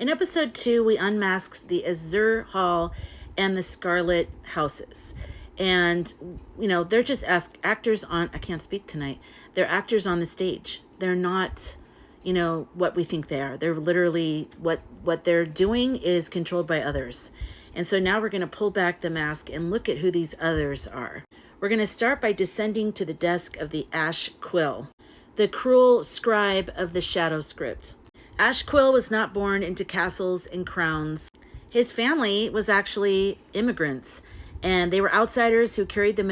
In episode 2, we unmasked the Azure Hall and the Scarlet Houses. And, they're just actors on, I can't speak tonight. They're actors on the stage. They're not, what we think they are. They're literally, what they're doing is controlled by others. And so now we're going to pull back the mask and look at who these others are. We're going to start by descending to the desk of the Ash Quill, the cruel scribe of the shadow script. Ash Quill was not born into castles and crowns. His family was actually immigrants, and they were outsiders who carried the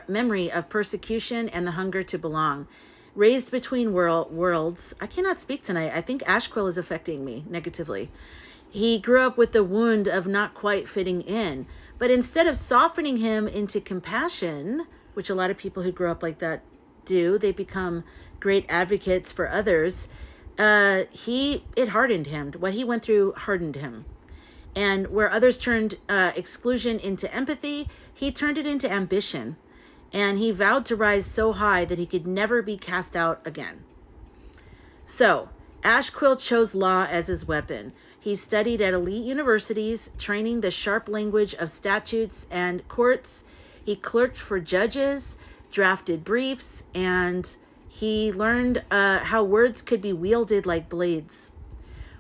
memory of persecution and the hunger to belong. Raised between worlds, I cannot speak tonight. I think Ash Quill is affecting me negatively. He grew up with the wound of not quite fitting in, but instead of softening him into compassion, which a lot of people who grow up like that do, they become great advocates for others. It hardened him. What he went through hardened him. And where others turned exclusion into empathy, he turned it into ambition. And he vowed to rise so high that he could never be cast out again. So, Ash Quill chose law as his weapon. He studied at elite universities, training the sharp language of statutes and courts. He clerked for judges, drafted briefs, and he learned how words could be wielded like blades.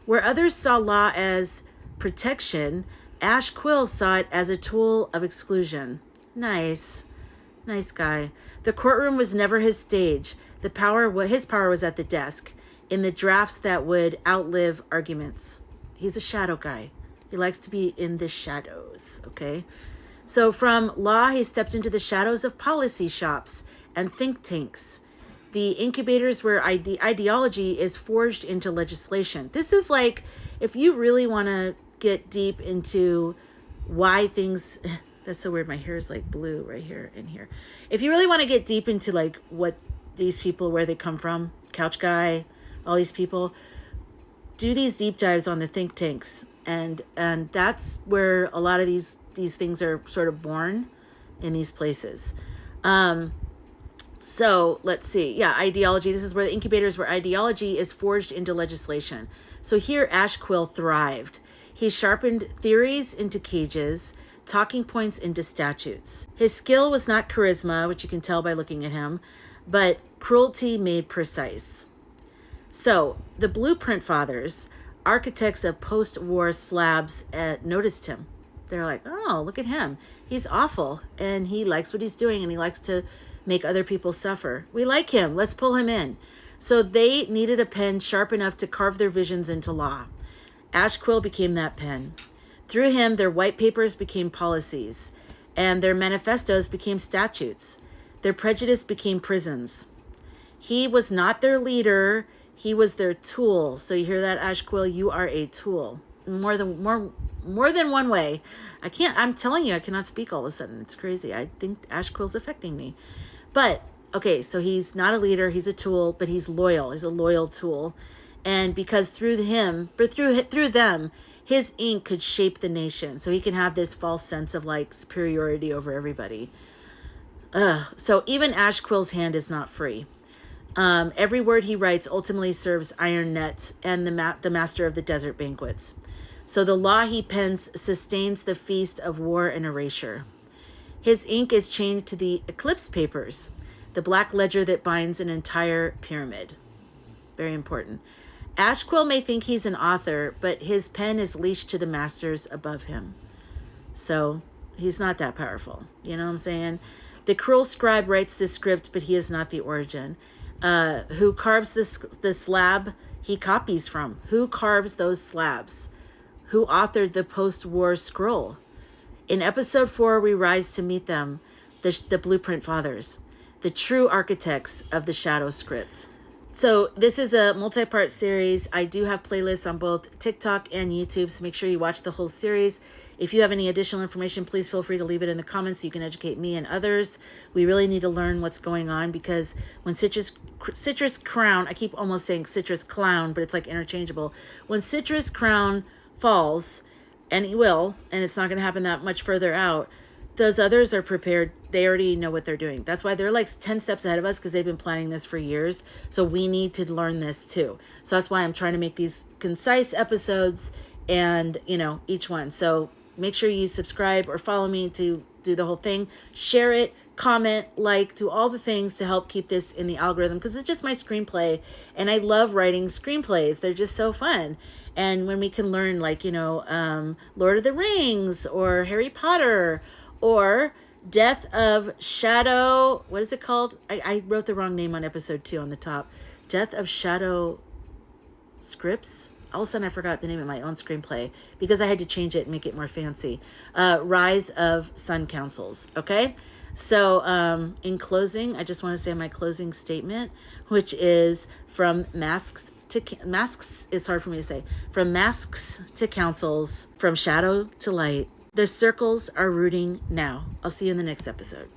Where others saw law as protection, Ash Quill saw it as a tool of exclusion. Nice guy. The courtroom was never his stage. His power was at the desk, in the drafts that would outlive arguments. He's a shadow guy. He likes to be in the shadows, okay? So from law, he stepped into the shadows of policy shops and think tanks, the incubators where ideology is forged into legislation. This is like, if you really want to get deep into why things, that's so weird, my hair is like blue right here and here. If you really want to get deep into like what these people, where they come from, Couch Guy, all these people, do these deep dives on the think tanks, and that's where a lot of these things are sort of born, in these places. So let's see. Yeah, ideology. This is where the incubators where ideology is forged into legislation. So here Ash Quill thrived. He sharpened theories into cages, talking points into statutes. His skill was not charisma, which you can tell by looking at him, but cruelty made precise. So the Blueprint Fathers, architects of post-war slabs, noticed him. They're like, oh, look at him. He's awful, and he likes what he's doing, and he likes to make other people suffer. We like him. Let's pull him in. So they needed a pen sharp enough to carve their visions into law. Ash Quill became that pen. Through him, their white papers became policies, and their manifestos became statutes. Their prejudice became prisons. He was not their leader. He was their tool. So you hear that, Ash Quill? You are a tool. More than one way. I'm telling you, I cannot speak all of a sudden. It's crazy. I think Ash Quill's affecting me. But, okay, so he's not a leader. He's a tool, but he's loyal. He's a loyal tool. And because through them, his ink could shape the nation. So he can have this false sense of like superiority over everybody. So even Ash Quill's hand is not free. Every word he writes ultimately serves Iron Net and the master of the desert banquets. So the law he pens sustains the feast of war and erasure. His ink is chained to the eclipse papers, the black ledger that binds an entire pyramid. Very important. Ash Quill may think he's an author, but his pen is leashed to the masters above him. So he's not that powerful. You know what I'm saying? The cruel scribe writes the script, but he is not the origin. Who carves the slab he copies from? Who carves those slabs? Who authored the post-war scroll? In episode 4, we rise to meet them, the Blueprint Fathers, the true architects of the shadow script. So this is a multi-part series. I do have playlists on both TikTok and YouTube, so make sure you watch the whole series. If you have any additional information, please feel free to leave it in the comments so you can educate me and others. We really need to learn what's going on, because when Citrus Crown, I keep almost saying Citrus Clown, but it's like interchangeable. When Citrus Crown falls, and he will, and it's not going to happen that much further out, those others are prepared. They already know what they're doing. That's why they're like 10 steps ahead of us, because they've been planning this for years. So we need to learn this too. So that's why I'm trying to make these concise episodes and, you know, each one. So make sure you subscribe or follow me to do the whole thing. Share it, comment, like, do all the things to help keep this in the algorithm, because it's just my screenplay, and I love writing screenplays. They're just so fun. And when we can learn, like, you know, Lord of the Rings or Harry Potter or Death of Shadow, what is it called? I wrote the wrong name on episode 2 on the top. Death of Shadow Scripts. All of a sudden I forgot the name of my own screenplay because I had to change it and make it more fancy. Rise of Sun Councils. Okay. So in closing, I just want to say my closing statement, which is from masks is hard for me to say. From masks to councils, from shadow to light. The circles are rooting now. I'll see you in the next episode.